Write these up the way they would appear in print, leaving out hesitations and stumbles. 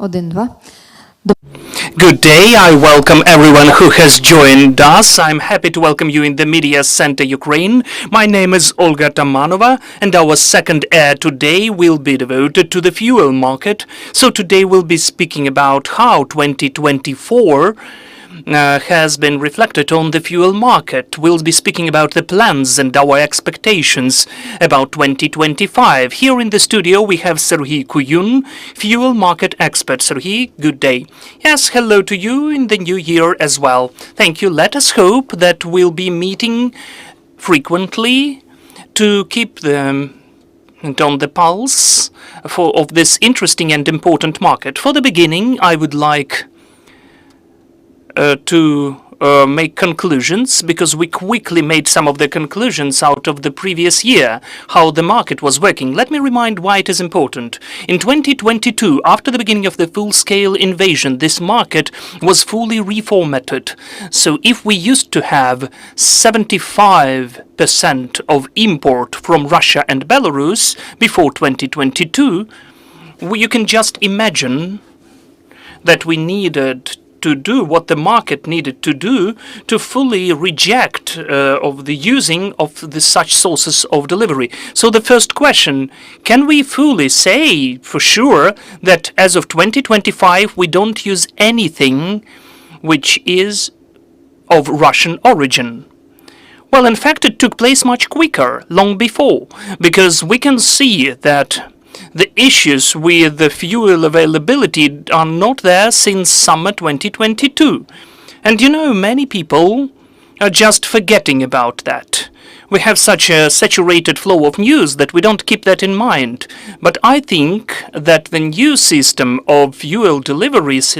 1-2. Good day. I welcome everyone who has joined us. I'm happy to welcome you in the Media Center Ukraine. My name is Olga Tamanova, and our second air today will be devoted to the fuel market. So today we'll be speaking about how 2024 has been reflected on the fuel market. We'll be speaking about the plans and our expectations about 2025. Here in the studio we have Serhii Kuiun, fuel market expert. Serhii, good day. Yes, hello to you in the new year as well. Thank you. Let us hope that we'll be meeting frequently to keep them on the pulse of this interesting and important market. For the beginning, I would like to make conclusions, because we quickly made some of the conclusions out of the previous year, how the market was working. Let me remind why it is important. In 2022, after the beginning of the full-scale invasion, this market was fully reformatted. So if we used to have 75% of import from Russia and Belarus before 2022, you can just imagine that we needed to do what the market needed to do to fully reject of the using of such sources of delivery. So the first question, can we fully say for sure that as of 2025 we don't use anything which is of Russian origin? Well, in fact, it took place much quicker, long before, because we can see that the issues with the fuel availability are not there since summer 2022. And you know, many people are just forgetting about that. We have such a saturated flow of news that we don't keep that in mind. But I think that the new system of fuel deliveries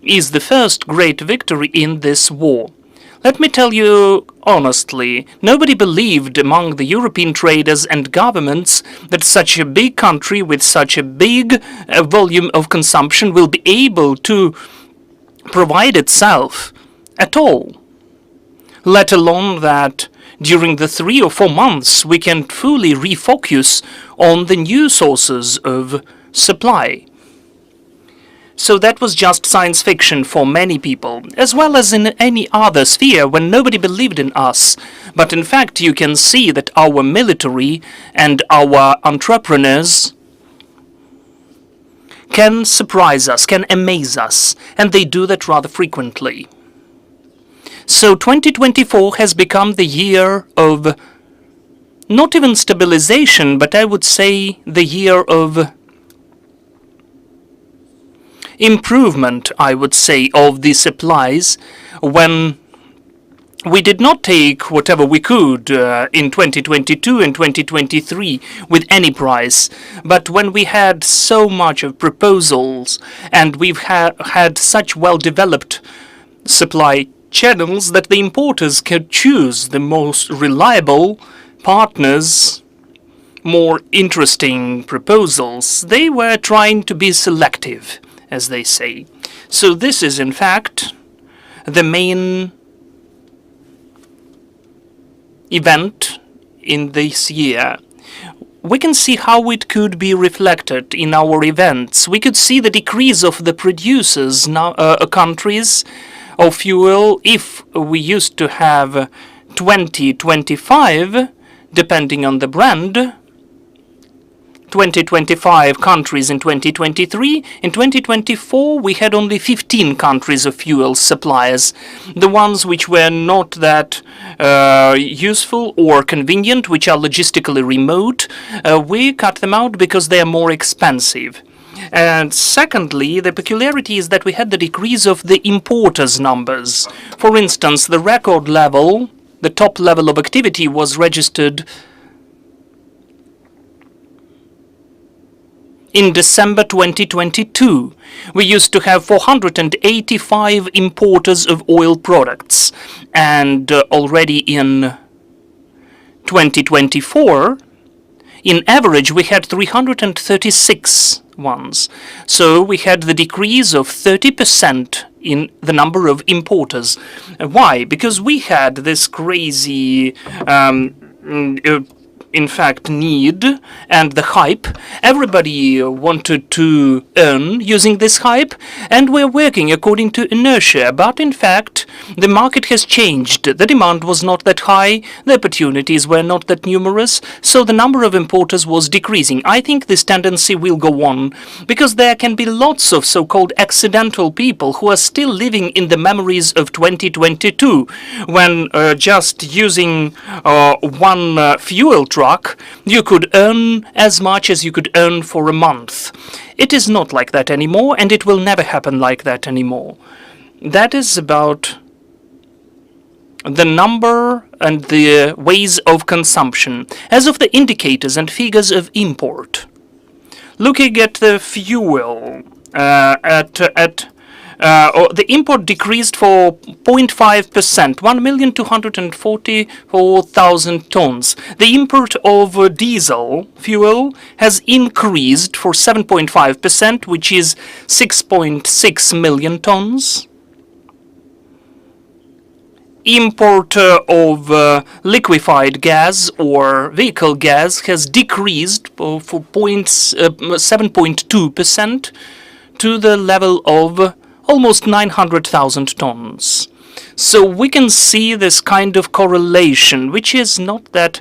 is the first great victory in this war. Let me tell you honestly, nobody believed among the European traders and governments that such a big country with such a big volume of consumption will be able to provide itself at all. Let alone that during the 3 or 4 months we can fully refocus on the new sources of supply. So that was just science fiction for many people, as well as in any other sphere when nobody believed in us. But in fact, you can see that our military and our entrepreneurs can surprise us, can amaze us, and they do that rather frequently. So 2024 has become the year of not even stabilization, but I would say the year of improvement, I would say, of the supplies, when we did not take whatever we could in 2022 and 2023 with any price, but when we had so much of proposals and we've had such well-developed supply channels that the importers could choose the most reliable partners, more interesting proposals. They were trying to be selective, as they say. So this is in fact the main event in this year. We can see how it could be reflected in our events. We could see the decrease of the producers now, countries of fuel. If we used to have 20-25, depending on the brand, 20-25 countries in 2023. In 2024, we had only 15 countries of fuel suppliers. The ones which were not that useful or convenient, which are logistically remote, we cut them out because they are more expensive. And secondly, the peculiarity is that we had the decrease of the importers' numbers. For instance, the record level, the top level of activity was registered in December 2022. We used to have 485 importers of oil products, and already in 2024, in average, we had 336 ones. So we had the decrease of 30% in the number of importers. Why? Because we had this crazy in fact, need and the hype. Everybody wanted to earn using this hype, and we're working according to inertia. But in fact, the market has changed. The demand was not that high, the opportunities were not that numerous, so the number of importers was decreasing. I think this tendency will go on, because there can be lots of so-called accidental people who are still living in the memories of 2022, when just using one fuel truck, you could earn as much as you could earn for a month. It is not like that anymore, and it will never happen like that anymore. That is about the number and the ways of consumption. As of the indicators and figures of import, looking at the fuel, the import decreased for 0.5%, 1,244,000 tons. The import of diesel fuel has increased for 7.5%, which is 6.6 million tons. Import of liquefied gas or vehicle gas has decreased for 7.2% to the level of almost 900,000 tons. So we can see this kind of correlation, which is not that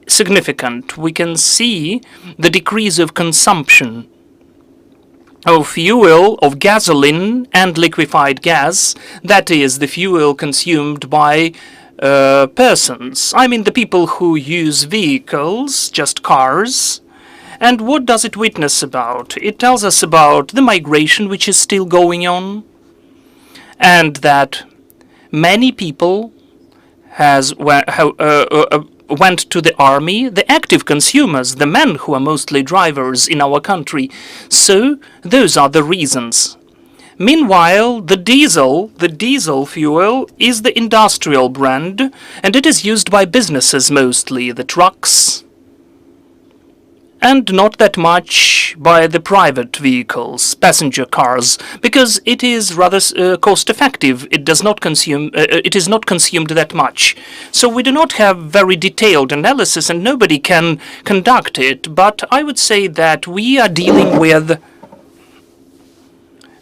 significant. We can see the decrease of consumption of fuel, of gasoline and liquefied gas, that is the fuel consumed by persons. I mean the people who use vehicles, just cars. And what does it witness about? It tells us about the migration which is still going on, and that many people went to the army, the active consumers, the men who are mostly drivers in our country. So those are the reasons. Meanwhile, the diesel fuel is the industrial brand, and it is used by businesses mostly, the trucks, and not that much by the private vehicles, passenger cars, because it is rather cost-effective. It does not consume. It is not consumed that much. So we do not have very detailed analysis, and nobody can conduct it. But I would say that we are dealing with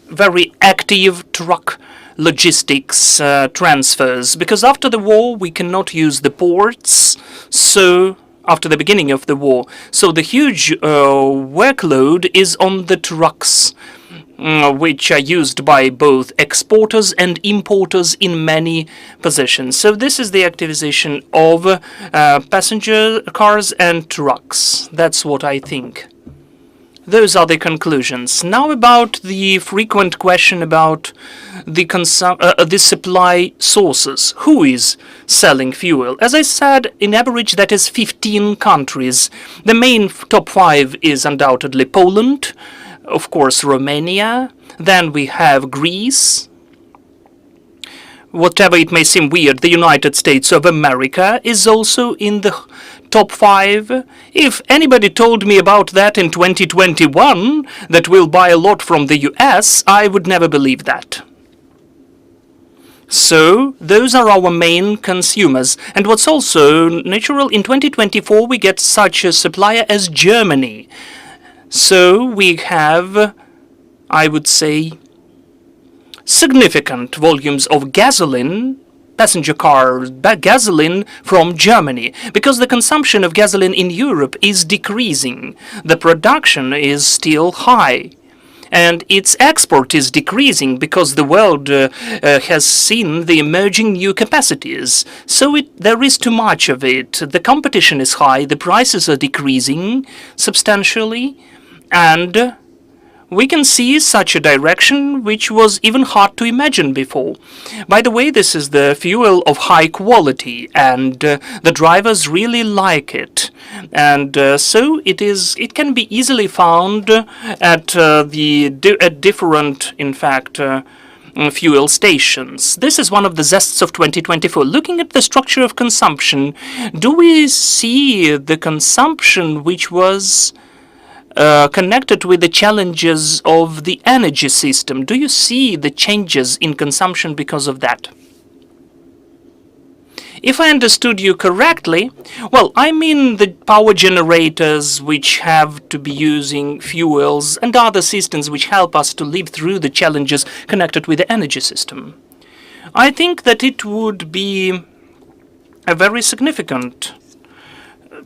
very active truck logistics transfers, because after the war we cannot use the ports. So after the beginning of the war. So the huge workload is on the trucks, which are used by both exporters and importers in many positions. So this is the activization of passenger cars and trucks. That's what I think. Those are the conclusions. Now about the frequent question about the supply sources. Who is selling fuel? As I said, in average that is 15 countries. The main top 5 is undoubtedly Poland, of course Romania, then we have Greece. Whatever it may seem weird, the United States of America is also in the top 5. If anybody told me about that in 2021, that we'll buy a lot from the US, I would never believe that. So those are our main consumers. And what's also natural, in 2024 we get such a supplier as Germany. So we have, I would say, significant volumes of gasoline, passenger car gasoline from Germany, because the consumption of gasoline in Europe is decreasing. The production is still high, and its export is decreasing because the world has seen the emerging new capacities. So there is too much of it. The competition is high, the prices are decreasing substantially, and we can see such a direction which was even hard to imagine before. By the way, this is the fuel of high quality, and the drivers really like it. And so it can be easily found at different, in fact, fuel stations. This is one of the zests of 2024. Looking at the structure of consumption, do we see the consumption which was connected with the challenges of the energy system? Do you see the changes in consumption because of that? If I understood you correctly, well, I mean the power generators which have to be using fuels and other systems which help us to live through the challenges connected with the energy system. I think that it would be a very significant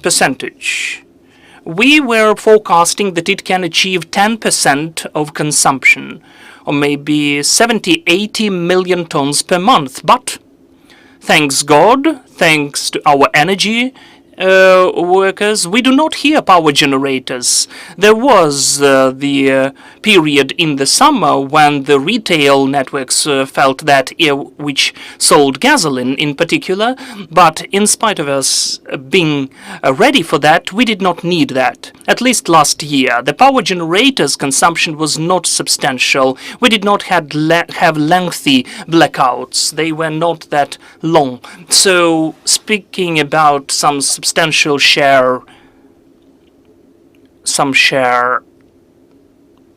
percentage. We were forecasting that it can achieve 10% of consumption, or maybe 70-80 million tons per month. But thanks God, thanks to our energy workers, we do not hear power generators. There was the period in the summer when the retail networks felt that, which sold gasoline in particular, but in spite of us being ready for that, we did not need that. At least last year, the power generators' consumption was not substantial. We did not have lengthy blackouts. They were not that long. So, speaking about some substantial share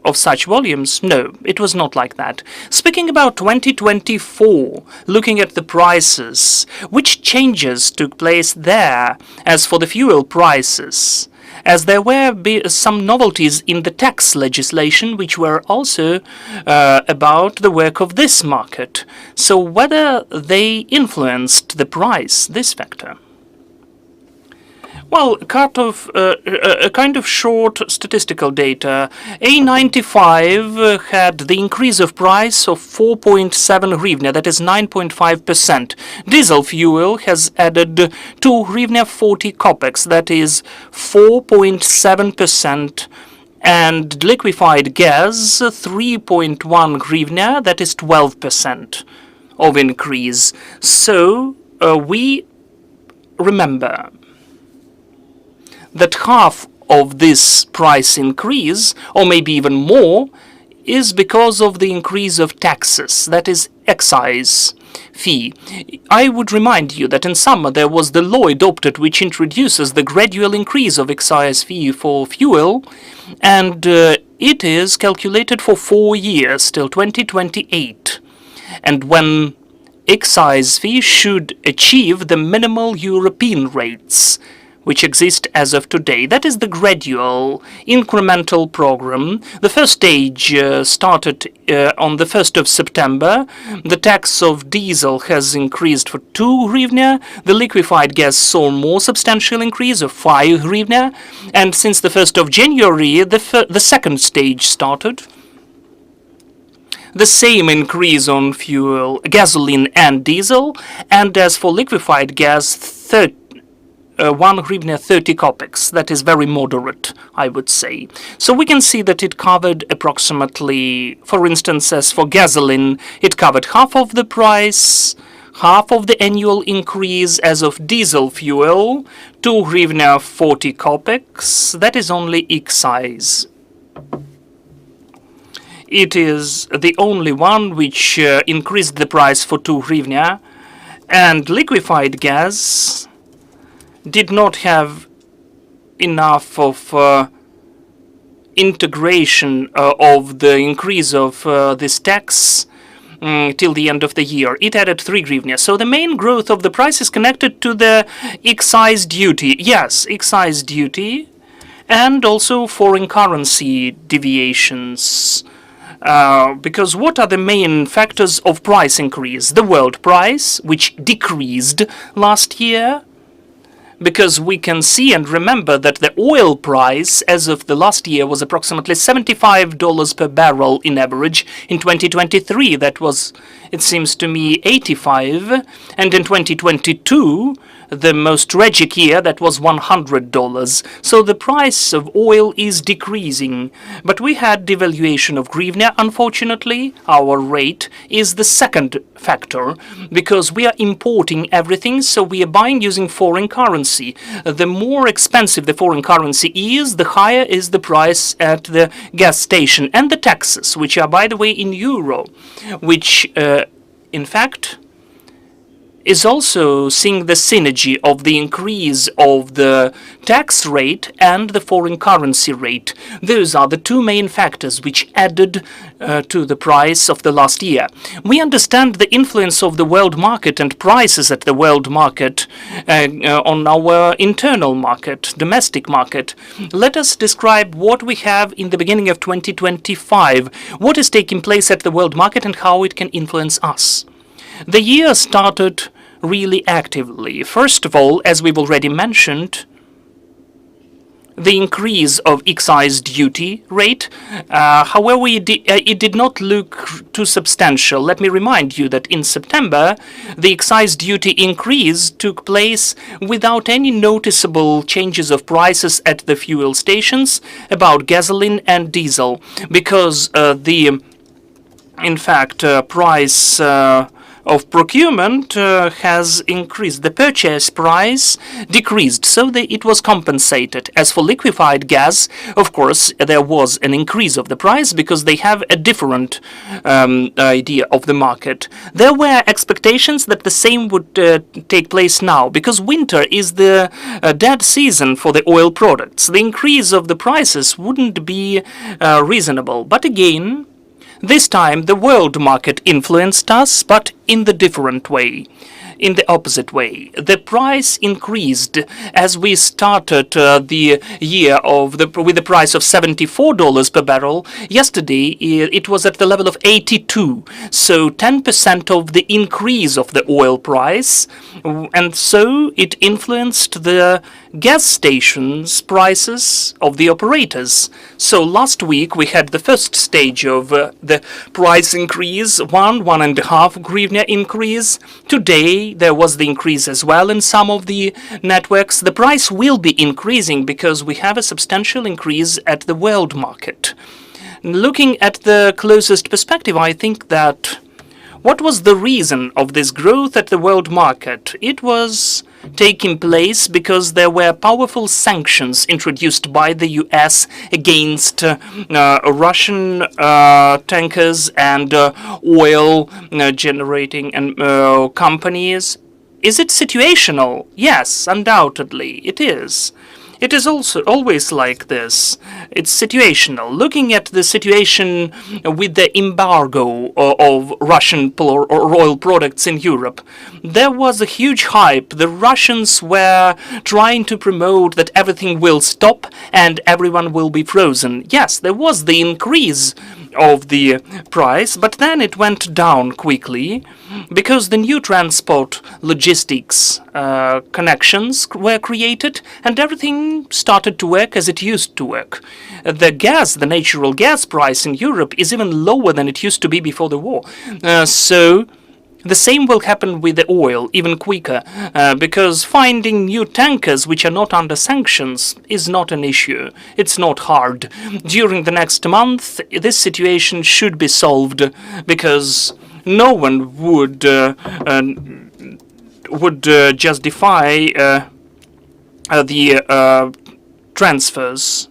of such volumes, no, it was not like that. Speaking about 2024, looking at the prices, which changes took place there as for the fuel prices? As there were some novelties in the tax legislation which were also about the work of this market. So whether they influenced the price, this factor. Well, a kind of short statistical data. A95 had the increase of price of 4.7 hryvnia, that is 9.5%. Diesel fuel has added 2 hryvnia 40 kopecks, that is 4.7%. And liquefied gas, 3.1 hryvnia, that is 12% of increase. So we remember that half of this price increase, or maybe even more, is because of the increase of taxes, that is excise fee. I would remind you that in summer there was the law adopted which introduces the gradual increase of excise fee for fuel, and it is calculated for 4 years till 2028. And when excise fee should achieve the minimal European rates, which exist as of today. That is the gradual, incremental program. The first stage started on the 1st of September. The tax of diesel has increased for 2 hryvnia. The liquefied gas saw more substantial increase of 5 hryvnia. And since the 1st of January, the second stage started. The same increase on fuel, gasoline and diesel. And as for liquefied gas, 1 hryvnia 30 kopecks. That is very moderate, I would say. So we can see that it covered approximately, for instance, as for gasoline, it covered half of the price, half of the annual increase. As of diesel fuel, 2 hryvnia 40 kopecks. That is only excise. It is the only one which increased the price for 2 hryvnia. And liquefied gas did not have enough of integration of the increase of this tax till the end of the year. It added 3 hryvnia. So the main growth of the price is connected to the excise duty. Yes, excise duty, and also foreign currency deviations. Because what are the main factors of price increase? The world price, which decreased last year, because we can see and remember that the oil price as of the last year was approximately $75 per barrel in average. In 2023 that was, it seems to me, 85, and in 2022 the most tragic year, that was $100. So the price of oil is decreasing. But we had devaluation of hryvnia, unfortunately. Our rate is the second factor, because we are importing everything, so we are buying using foreign currency. The more expensive the foreign currency is, the higher is the price at the gas station. And the taxes, which are, by the way, in euro, which in fact is also seeing the synergy of the increase of the tax rate and the foreign currency rate. Those are the two main factors which added to the price of the last year. We understand the influence of the world market and prices at the world market on our internal market, domestic market. Let us describe what we have in the beginning of 2025, what is taking place at the world market and how it can influence us. The year started really actively. First of all, as we've already mentioned, the increase of excise duty rate. However, it did not look too substantial. Let me remind you that in September, the excise duty increase took place without any noticeable changes of prices at the fuel stations about gasoline and diesel, because in fact, price of procurement has increased. The purchase price decreased, so it was compensated. As for liquefied gas, of course, there was an increase of the price because they have a different idea of the market. There were expectations that the same would take place now, because winter is the dead season for the oil products. The increase of the prices wouldn't be reasonable. But again, this time the world market influenced us, but in the different way, in the opposite way. The price increased as we started the year with the price of $74 per barrel. Yesterday it was at the level of 82, so 10% of the increase of the oil price, and so it influenced the gas stations prices of the operators. So last week we had the first stage of the price increase, 1.5 hryvnia increase. Today there was the increase as well in some of the networks. The price will be increasing because we have a substantial increase at the world market. Looking at the closest perspective, I think that what was the reason of this growth at the world market? It was taking place because there were powerful sanctions introduced by the US against Russian tankers and oil generating companies. Is it situational? Yes, undoubtedly it is. It is also always like this. It's situational. Looking at the situation with the embargo of Russian oil products in Europe, there was a huge hype. The Russians were trying to promote that everything will stop and everyone will be frozen. Yes, there was the increase of the price, but then it went down quickly because the new transport logistics connections were created and everything started to work as it used to work. The natural gas price in Europe is even lower than it used to be before the war. So the same will happen with the oil, even quicker, because finding new tankers which are not under sanctions is not an issue. It's not hard. During the next month, this situation should be solved, because no one would justify the transfers.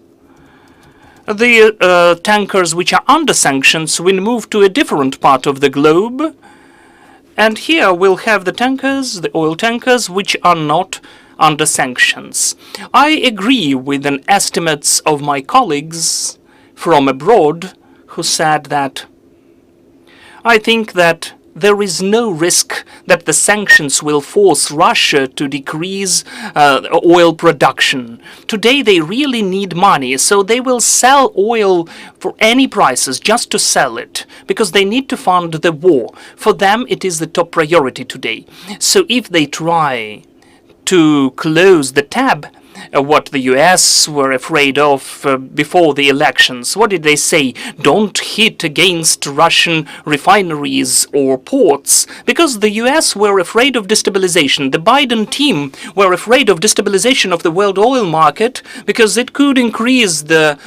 The tankers which are under sanctions will move to a different part of the globe. And here we'll have the tankers, the oil tankers, which are not under sanctions. I agree with an estimates of my colleagues from abroad who said that I think that there is no risk that the sanctions will force Russia to decrease oil production. Today they really need money, so they will sell oil for any prices just to sell it, because they need to fund the war. For them it is the top priority today. So if they try to close the tab, what the US were afraid of before the elections. What did they say? Don't hit against Russian refineries or ports, because the US were afraid of destabilization. The Biden team were afraid of destabilization of the world oil market because it could increase the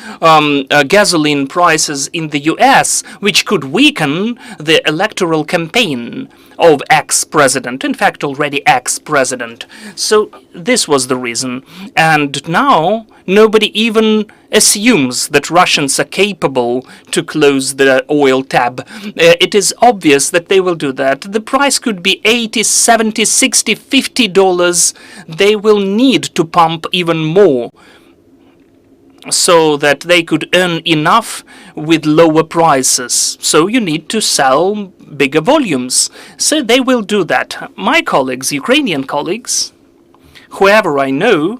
gasoline prices in the US, which could weaken the electoral campaign of ex-president, in fact already ex-president. So this was the reason. And now nobody even assumes that Russians are capable to close the oil tab. It is obvious that they will do that. The price could be $80, $70, $60, $50. They will need to pump even more so that they could earn enough with lower prices. So you need to sell bigger volumes. So they will do that. My colleagues, Ukrainian colleagues, whoever I know,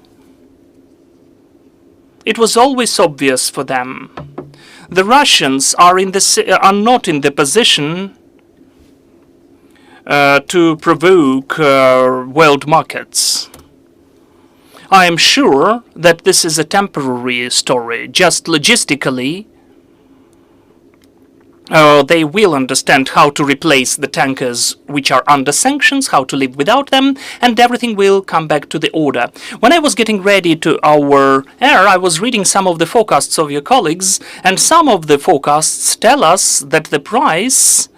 it was always obvious for them. The Russians are not in the position to provoke world markets. I am sure that this is a temporary story. Just logistically, they will understand how to replace the tankers which are under sanctions, how to live without them, and everything will come back to the order. When I was getting ready to our air, I was reading some of the forecasts of your colleagues, and some of the forecasts tell us that the price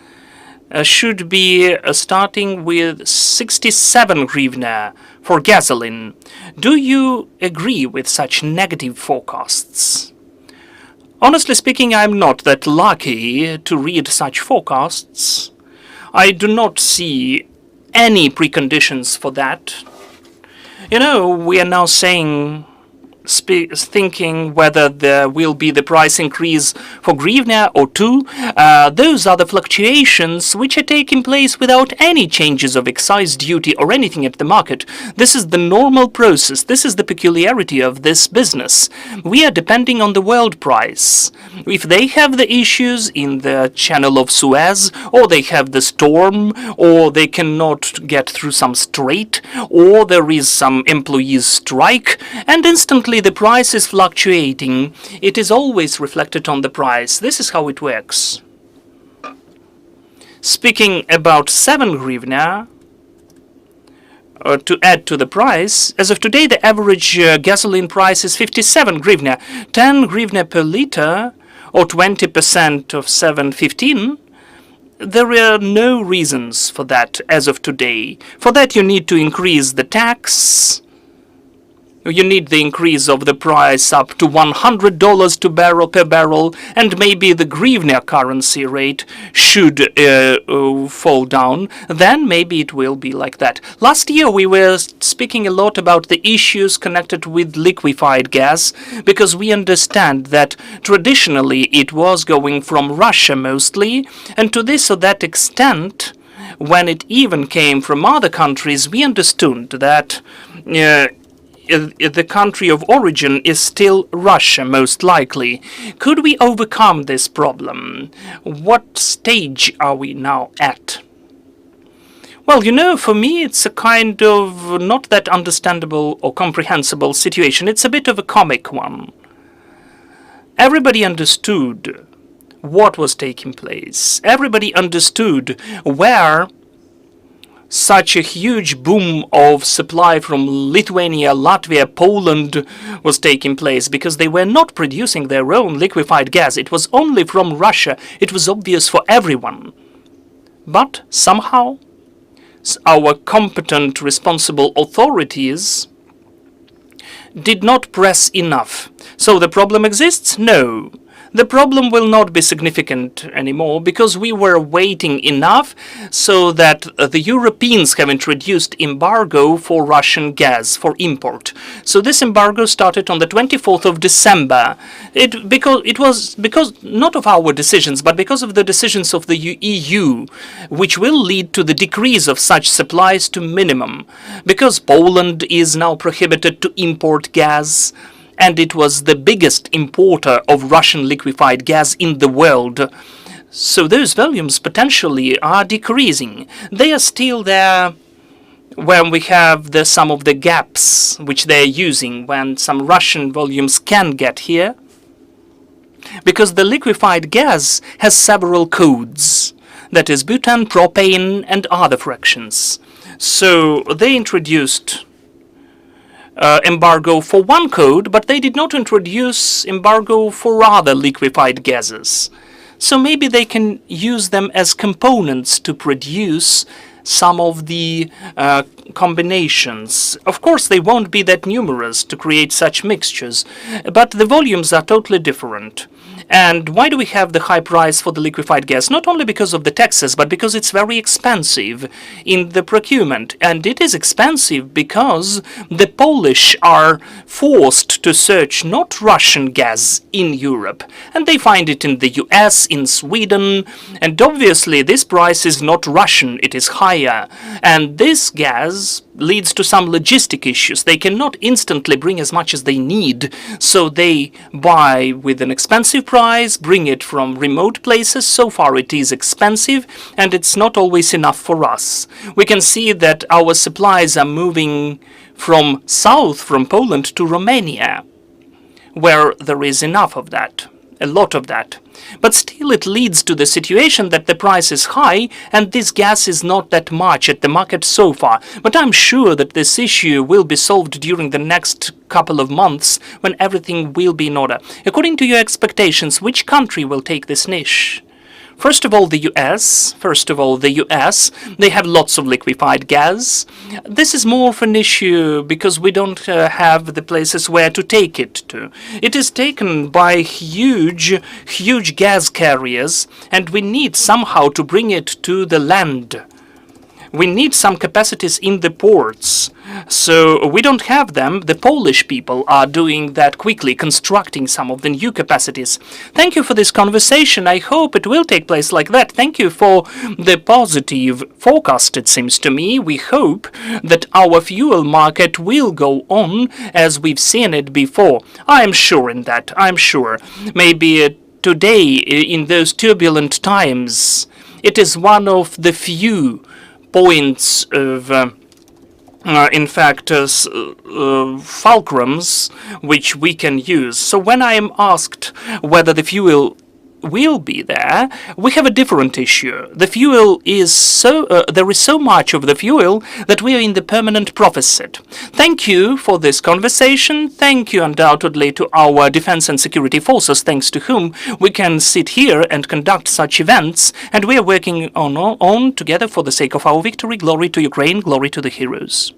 should be starting with 67 hryvnia for gasoline. Do you agree with such negative forecasts? Honestly speaking, I'm not that lucky to read such forecasts. I do not see any preconditions for that. You know, we are now thinking whether there will be the price increase for hryvnia or two. Those are the fluctuations which are taking place without any changes of excise duty or anything at the market. This is the normal process. This is the peculiarity of this business. We are depending on the world price. If they have the issues in the Channel of Suez, or they have the storm, or they cannot get through some strait, or there is some employees strike, and instantly the price is fluctuating, it is always reflected on the price. This is how it works. Speaking about 7 hryvnia, to add to the price, as of today the average gasoline price is 57 hryvnia. 10 hryvnia per liter, or 20% of 7.15. There are no reasons for that as of today. For that you need to increase the tax. You need the increase of the price up to $100 per barrel, and maybe the hryvnia currency rate should fall down. Then maybe it will be like that. Last year we were speaking a lot about the issues connected with liquefied gas, because we understand that traditionally it was going from Russia mostly, and to this or that extent, when it even came from other countries, we understood that the country of origin is still Russia, most likely. Could we overcome this problem? What stage are we now at? Well, you know, for me it's a kind of not that understandable or comprehensible situation. It's a bit of a comic one. Everybody understood what was taking place. Everybody understood where such a huge boom of supply from Lithuania, Latvia, Poland was taking place, because they were not producing their own liquefied gas. It was only from Russia. It was obvious for everyone. But somehow our competent, responsible authorities did not press enough. So the problem exists? No. The problem will not be significant anymore, because we were waiting enough so that the Europeans have introduced embargo for Russian gas for import. So this embargo started on the 24th of December. Because not of our decisions, but because of the decisions of the EU, which will lead to the decrease of such supplies to minimum. Because Poland is now prohibited to import gas, and it was the biggest importer of Russian liquefied gas in the world. So those volumes potentially are decreasing. They are still there when we have some of the gaps which they are using, when some Russian volumes can get here. Because the liquefied gas has several codes. That is butane, propane, and other fractions. So they introduced embargo for one code, but they did not introduce embargo for other liquefied gases. So maybe they can use them as components to produce some of the combinations. Of course, they won't be that numerous to create such mixtures, but the volumes are totally different. And why do we have the high price for the liquefied gas? Not only because of the taxes, but because it's very expensive in the procurement. And it is expensive because the Polish are forced to search not Russian gas in Europe. And they find it in the US, in Sweden. And obviously this price is not Russian, it is higher. And this gas leads to some logistic issues. They cannot instantly bring as much as they need, so they buy with an expensive price, bring it from remote places. So far it is expensive, and it's not always enough for us. We can see that our supplies are moving from south, from Poland, to Romania, where there is enough of that, a lot of that. But still it leads to the situation that the price is high and this gas is not that much at the market so far. But I'm sure that this issue will be solved during the next couple of months when everything will be in order. According to your expectations, which country will take this niche? First of all, the US. They have lots of liquefied gas. This is more of an issue because we don't have the places where to take it to. It is taken by huge gas carriers, and we need somehow to bring it to the land. We need some capacities in the ports. So we don't have them. The Polish people are doing that quickly, constructing some of the new capacities. Thank you for this conversation. I hope it will take place like that. Thank you for the positive forecast, it seems to me. We hope that our fuel market will go on as we've seen it before. I'm sure in that. I'm sure. Maybe today, in those turbulent times, it is one of the few points of fulcrums which we can use. So when I am asked whether the fuel will be there, we have a different issue. The fuel is there is so much of the fuel that we are in the permanent deficit. Thank you for this conversation. Thank you undoubtedly to our defense and security forces, thanks to whom we can sit here and conduct such events, and we are working on together for the sake of our victory. Glory to Ukraine, glory to the heroes.